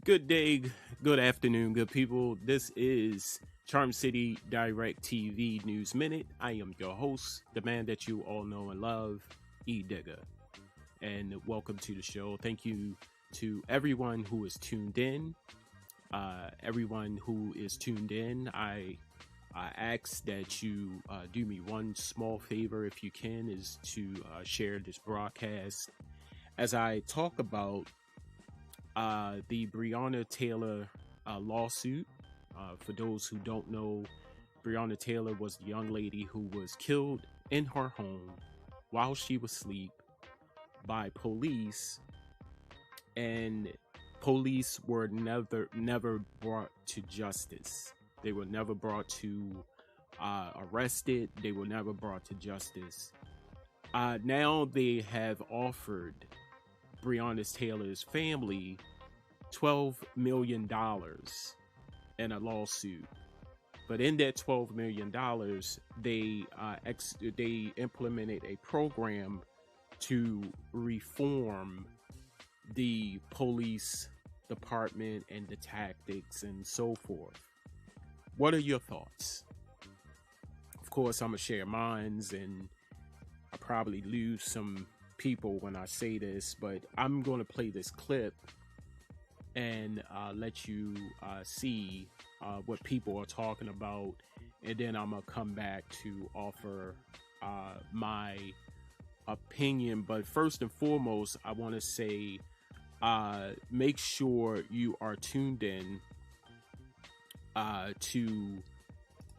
Good day, good afternoon, good people. This is Charm City Direct TV News Minute. I am your host, the man that you all know and love, E Digger. And welcome to the show. Thank you to everyone who is tuned in. I ask that you do me one small favor, if you can, is to share this broadcast as I talk about the Breonna Taylor lawsuit. For those who don't know, Breonna Taylor was the young lady who was killed in her home while she was asleep by police, and police were never brought to justice. They were never brought to arrested. They were never brought to justice. Now they have offered Breonna Taylor's family $12 million in a lawsuit. But in that $12 million, they implemented a program to reform the police department and the tactics and so forth. What are your thoughts? Of course, I'm going to share mines, and I probably lose some people when I say this, but I'm going to play this clip and let you see what people are talking about, and then I'm going to come back to offer my opinion. But first and foremost, I want to say make sure you are tuned in to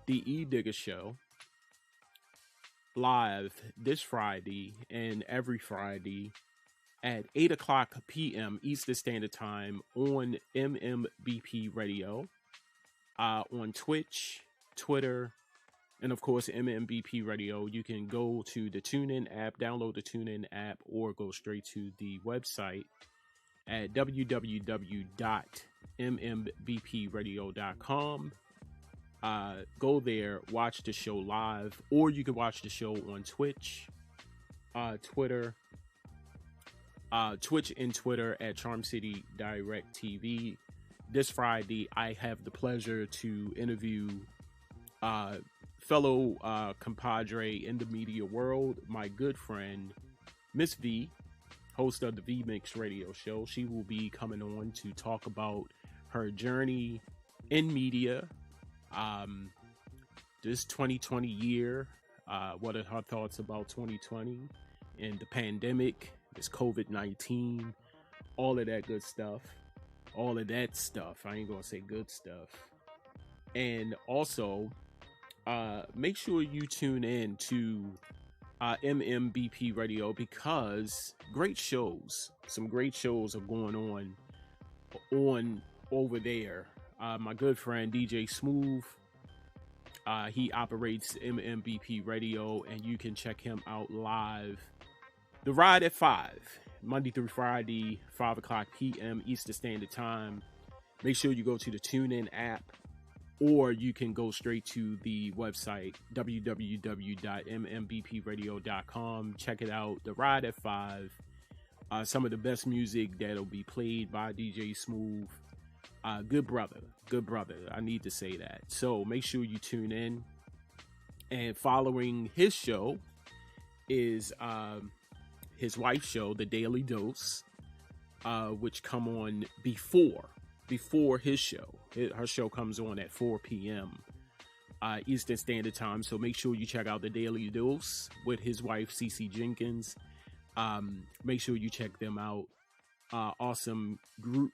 the E Digger Show live this Friday and every Friday at 8 o'clock p.m. Eastern Standard Time on MMBP Radio, on Twitch, Twitter, and of course MMBP Radio. You can go to the TuneIn app, download the TuneIn app, or go straight to the website at www.mmbpradio.com. Go there, watch the show live, or you can watch the show on Twitch, Twitter, Twitch and Twitter at Charm City Direct TV. This Friday, I have the pleasure to interview fellow compadre in the media world, my good friend, Miss V, host of the V Mix Radio Show. She will be coming on to talk about her journey in media, this 2020 year, what are her thoughts about 2020 and the pandemic, this COVID-19, all of that good stuff, all of that stuff. I ain't gonna say good stuff. And also, make sure you tune in to MMBP Radio, because some great shows are going on over there. My good friend DJ Smooth, he operates MMBP Radio, and you can check him out live the ride at 5 Monday through Friday, 5 o'clock p.m. Eastern Standard Time. Make sure you go to the TuneIn app, or you can go straight to the website www.mmbpradio.com. Check it out, the ride at 5. Some of the best music that'll be played by DJ Smooth. Good brother. I need to say that. So make sure you tune in. And following his show is his wife's show, The Daily Dose, which come on before his show. Her show comes on at 4 p.m. Eastern Standard Time. So make sure you check out The Daily Dose with his wife, CC Jenkins. Make sure you check them out. Awesome group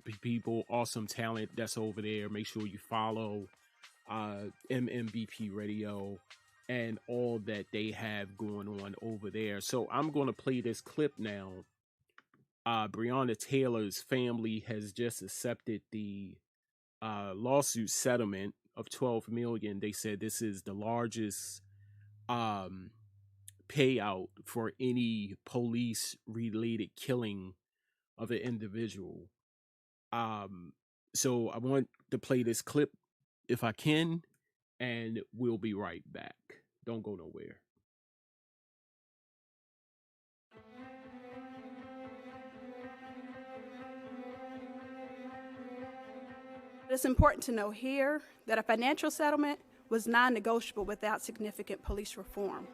of people, awesome talent that's over there. Make sure you follow MMBP Radio and all that they have going on over there. So I'm going to play this clip now. Breonna Taylor's family has just accepted the lawsuit settlement of $12 million. They said this is the largest payout for any police related killing of an individual. So I want to play this clip if I can, and we'll be right back. Don't go nowhere. It's important to know here that a financial settlement was non-negotiable without significant police reform.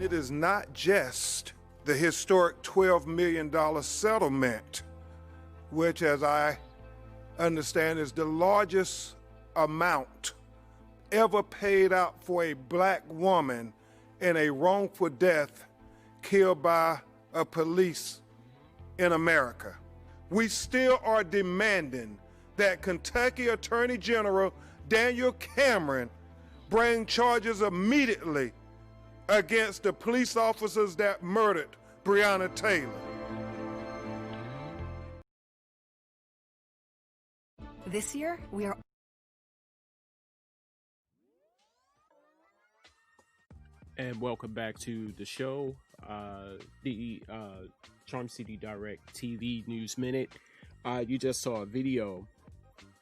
It is not just the historic $12 million settlement, which, as I understand, is the largest amount ever paid out for a black woman in a wrongful death killed by a police in America. We still are demanding that Kentucky Attorney General Daniel Cameron bring charges immediately against the police officers that murdered Breonna Taylor. This year, we are... And welcome back to the show, the Charm City Direct TV News Minute. You just saw a video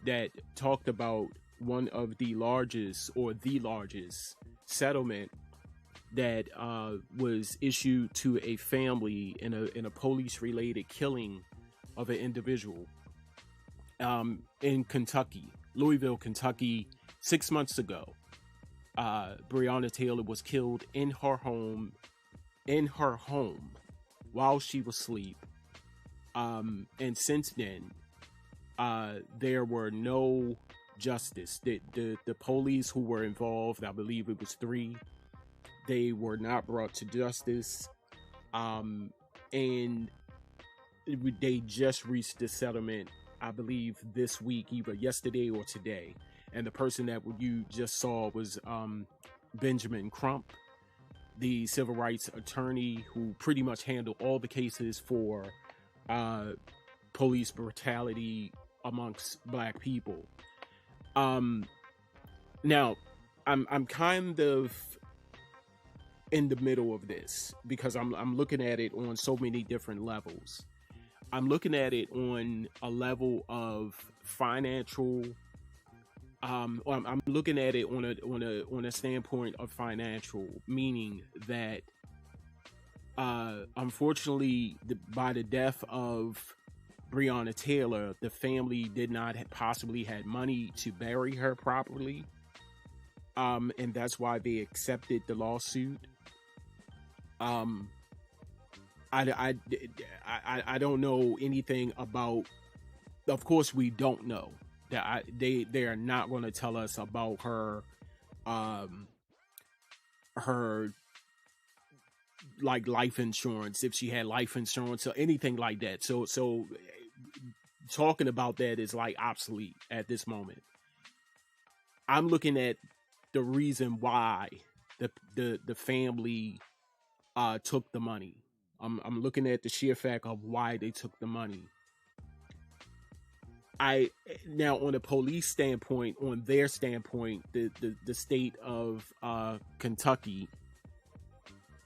that talked about one of the largest, or the largest, settlement that was issued to a family in a police-related killing of an individual in Kentucky, Louisville, Kentucky, 6 months ago. Breonna Taylor was killed in her home while she was asleep. And since then, there were no justice. The police who were involved, I believe it was 3, they were not brought to justice, and they just reached the settlement, I believe, this week, either yesterday or today. And the person that you just saw was Benjamin Crump, the civil rights attorney who pretty much handled all the cases for police brutality amongst black people. Now, I'm kind of in the middle of this because I'm looking at it on so many different levels. I'm looking at it on a level of financial. I'm looking at it on a standpoint of financial, meaning that unfortunately, by the death of Breonna Taylor, the family did not possibly had money to bury her properly, and that's why they accepted the lawsuit. I don't know anything about. Of course, we don't know that. They are not going to tell us about her, her like life insurance, if she had life insurance or anything like that. So talking about that is like obsolete at this moment. I'm looking at the reason why the family took the money. I'm looking at the sheer fact of why they took the money. Now on a police standpoint, on their standpoint, the state of Kentucky,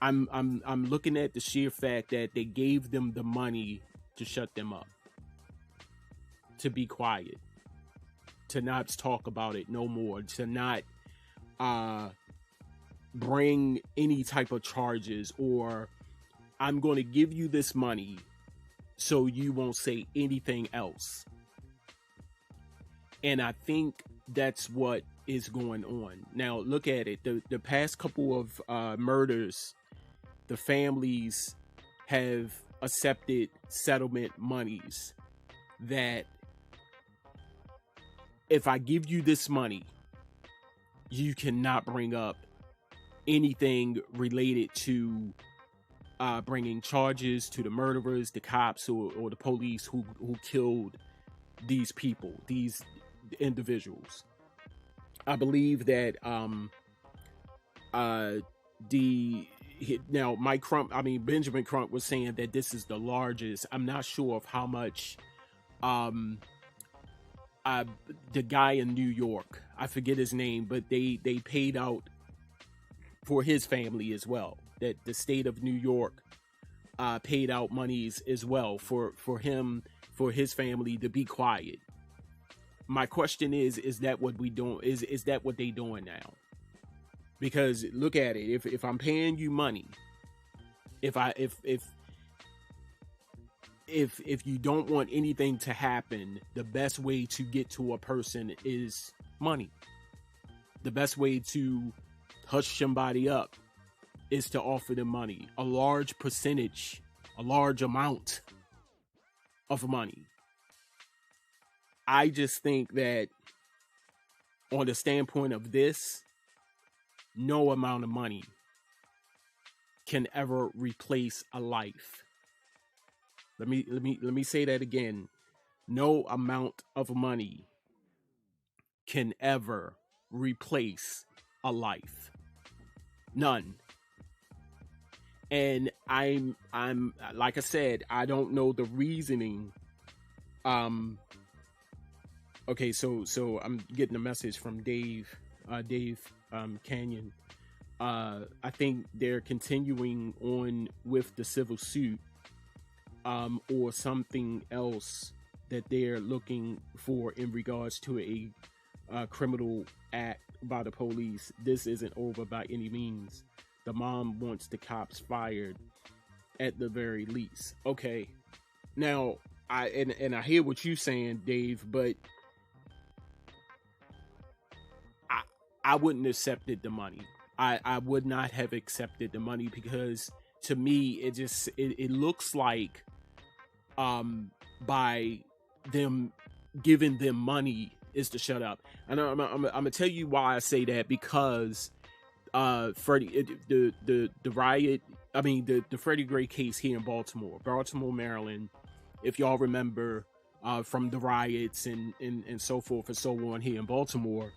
I'm looking at the sheer fact that they gave them the money to shut them up, to be quiet, to not talk about it no more, to not bring any type of charges, or I'm going to give you this money so you won't say anything else. And I think that's what is going on. Now, look at it. The past couple of murders, the families have accepted settlement monies that if I give you this money, you cannot bring up anything related to bringing charges to the murderers, the cops, or the police who killed these people, these individuals. I believe that Benjamin Crump was saying that this is the largest. I'm not sure of how much the guy in New York, I forget his name, but they paid out for his family as well. That the state of New York paid out monies as well for him, for his family to be quiet. My question is that what we doing? Is that what they doing now? Because look at it. If I'm paying you money, if you don't want anything to happen, the best way to get to a person is money. The best way to hush somebody up is to offer them money, a large percentage, a large amount of money. I just think that on the standpoint of this, no amount of money can ever replace a life. Let me say that again. No amount of money can ever replace a life. None. And I'm like I said, I don't know the reasoning. Okay, so I'm getting a message from Dave Canyon. I think they're continuing on with the civil suit, or something else that they're looking for in regards to a criminal act by the police. This isn't over by any means. The mom wants the cops fired at the very least. Okay, now I hear what you're saying, Dave, but I wouldn't have accepted the money. I would not have accepted the money, because to me it looks like by them giving them money is to shut up. And I'm gonna tell you why I say that, because Freddie, the riot, the Freddie Gray case here in Baltimore, Maryland, if y'all remember, from the riots and so forth and so on here in Baltimore,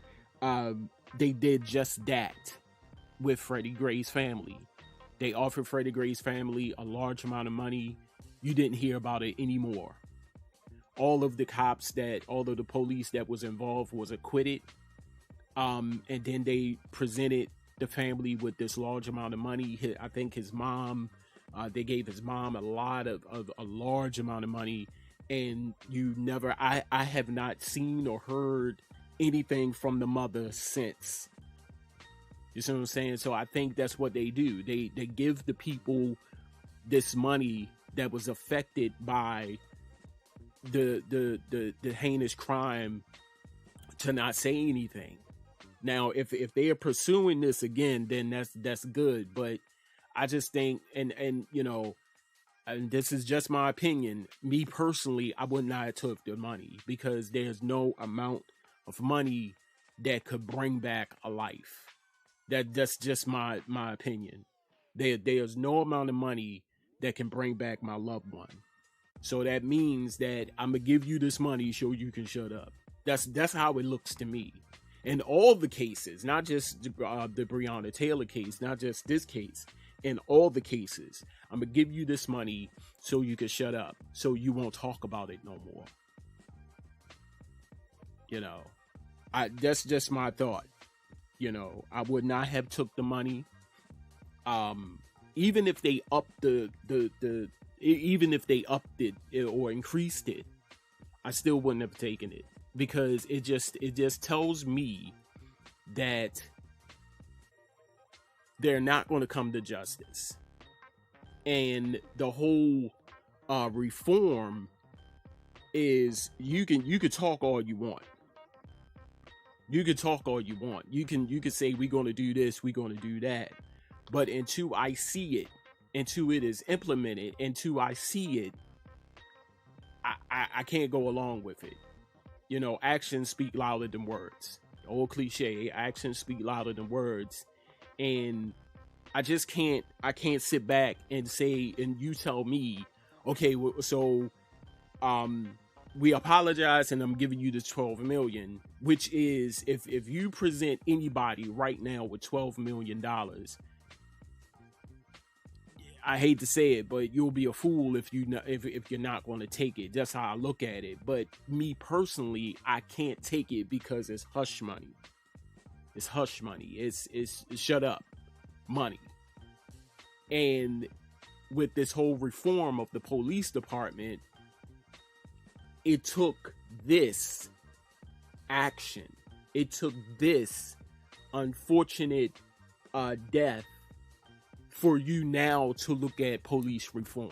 they did just that with Freddie Gray's family. They offered Freddie Gray's family a large amount of money. You didn't hear about it anymore. All of the police that was involved was acquitted. And then they presented the family with this large amount of money. I think his mom, they gave his mom a large amount of money. And I have not seen or heard anything from the mother since. You see what I'm saying? So I think that's what they do. They give the people this money that was affected by the heinous crime to not say anything. Now, if they are pursuing this again, then that's good. But I just think, and this is just my opinion. Me personally, I would not have took the money, because there's no amount of money that could bring back a life. That's just my opinion. There's no amount of money that can bring back my loved one. So that means that I'm gonna give you this money so you can shut up. That's how it looks to me. In all the cases, not just the Breonna Taylor case, not just this case. In all the cases, I'm gonna give you this money so you can shut up, so you won't talk about it no more. That's just my thought. I would not have took the money. Even if they upped even if they upped it or increased it, I still wouldn't have taken it, because it just tells me that they're not going to come to justice. And the whole reform is, you could talk all you want. You can talk all you want. You can say we're going to do this, we're going to do that. But until I see it, until it is implemented, until I see it, I can't go along with it. Actions speak louder than words. The old cliche, actions speak louder than words. And I can't sit back and say, and you tell me, okay, so we apologize and I'm giving you this $12 million, which is, if you present anybody right now with $12 million, I hate to say it, but you'll be a fool if if you're not going to take it. That's how I look at it. But me personally, I can't take it because it's hush money. It's hush money. It's shut up money. And with this whole reform of the police department, it took this action. It took this unfortunate death for you now to look at police reform.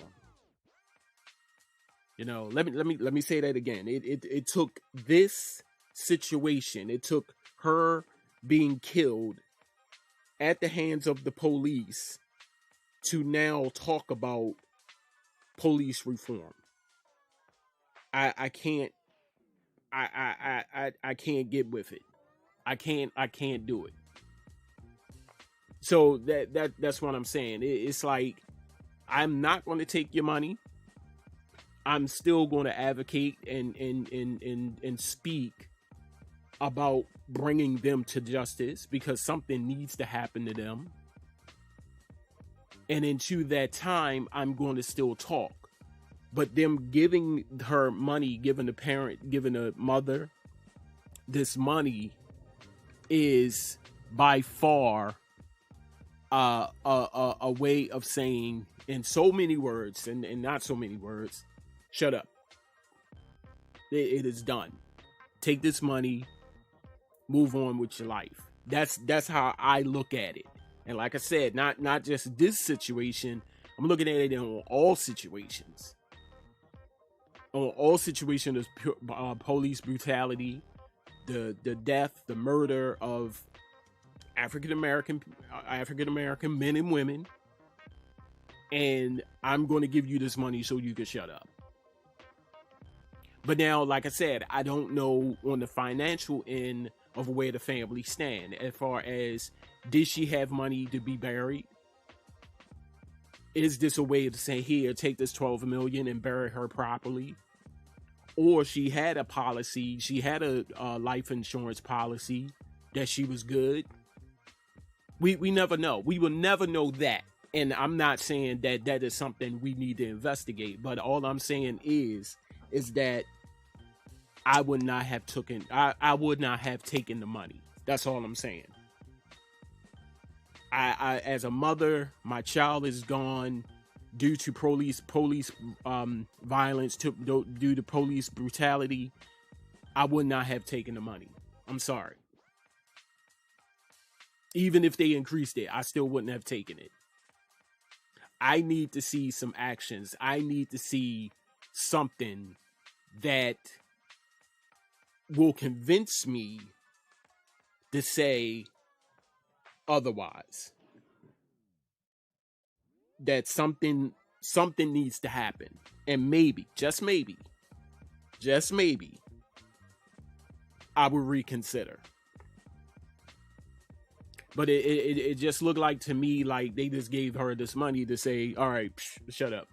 You know, let me say that again. It took this situation. It took her being killed at the hands of the police to now talk about police reform. I can't get with it. I can't do it. So that's what I'm saying. It's like, I'm not going to take your money. I'm still going to advocate and speak about bringing them to justice, because something needs to happen to them. And into that time, I'm going to still talk. But them giving her money, giving the parent, giving the mother this money is by far a way of saying, in so many words and not so many words, shut up. It is done. Take this money, move on with your life. That's how I look at it. And like I said, not just this situation, I'm looking at it on all situations. On all situations of police brutality, the death, the murder of African American men and women, and I'm going to give you this money so you can shut up. But now, like I said, I don't know on the financial end of where the family stand as far as, did she have money to be buried? Is this a way to say, here, take this $12 million and bury her properly? Or she had a policy, she had a life insurance policy that she was good. We never know. We will never know that. And I'm not saying that that is something we need to investigate, but all I'm saying is that I would not have taken the money. That's all I'm saying. I as a mother, my child is gone due to police violence, due to police brutality. I would not have taken the money. I'm sorry. Even if they increased it, I still wouldn't have taken it. I need to see some actions. I need to see something that will convince me to say otherwise. That something needs to happen. And maybe, just maybe, I will reconsider. But it just looked like to me like they just gave her this money to say, all right, shut up.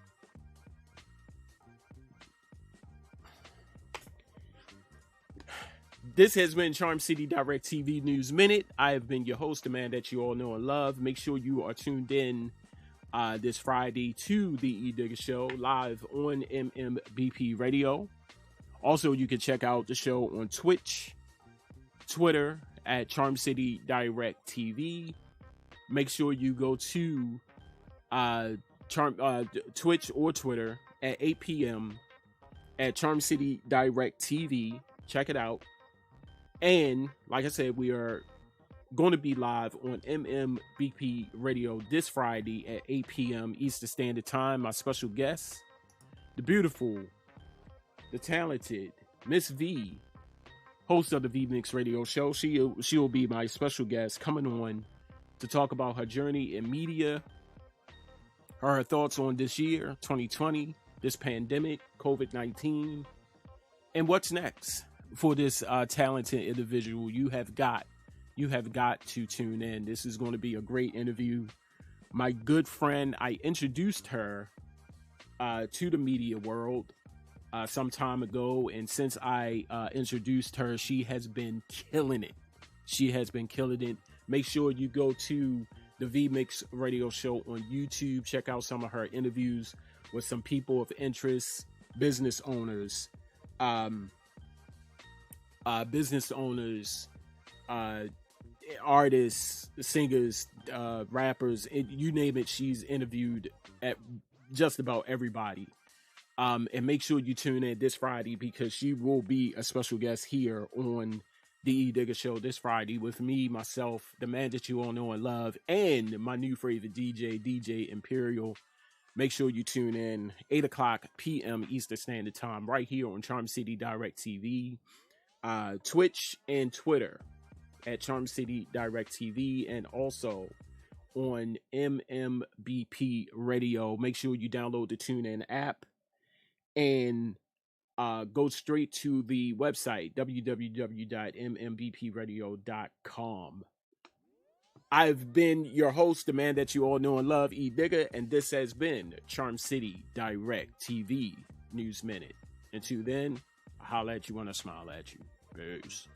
This has been Charm City Direct TV News Minute. I have been your host, the man that you all know and love. Make sure you are tuned in this Friday to the E Digger Show live on MMBP Radio. Also, you can check out the show on Twitch, Twitter at Charm City Direct TV. Make sure you go to Twitch or Twitter at 8 p.m. at Charm City Direct TV. Check it out. And like I said, we are going to be live on MMBP Radio this Friday at 8 p.m. Eastern Standard Time. My special guest, the beautiful, the talented Miss V, host of the V Mix Radio Show. She will be my special guest coming on to talk about her journey in media, her thoughts on this year, 2020, this pandemic, COVID-19, and what's next for this talented individual. You have got to tune in. This is going to be a great interview. My good friend, I introduced her to the media world some time ago, and since I introduced her, she has been killing it. Make sure you go to the V Mix Radio Show on YouTube. Check out some of her interviews with some people of interest, business owners, artists, singers, rappers, you name it. She's interviewed at just about everybody. And make sure you tune in this Friday, because she will be a special guest here on the E Digger Show this Friday with me, myself, the man that you all know and love, and my new favorite DJ Imperial. Make sure you tune in 8 o'clock p.m. Eastern Standard Time right here on Charm City Direct TV, Twitch and Twitter at Charm City Direct TV, and also on MMBP Radio. Make sure you download the TuneIn app and go straight to the website, www.mmbpradio.com. I've been your host, the man that you all know and love, E Digger, and this has been Charm City Direct TV News Minute. Until then, I'll holler at you when I smile at you. Peace.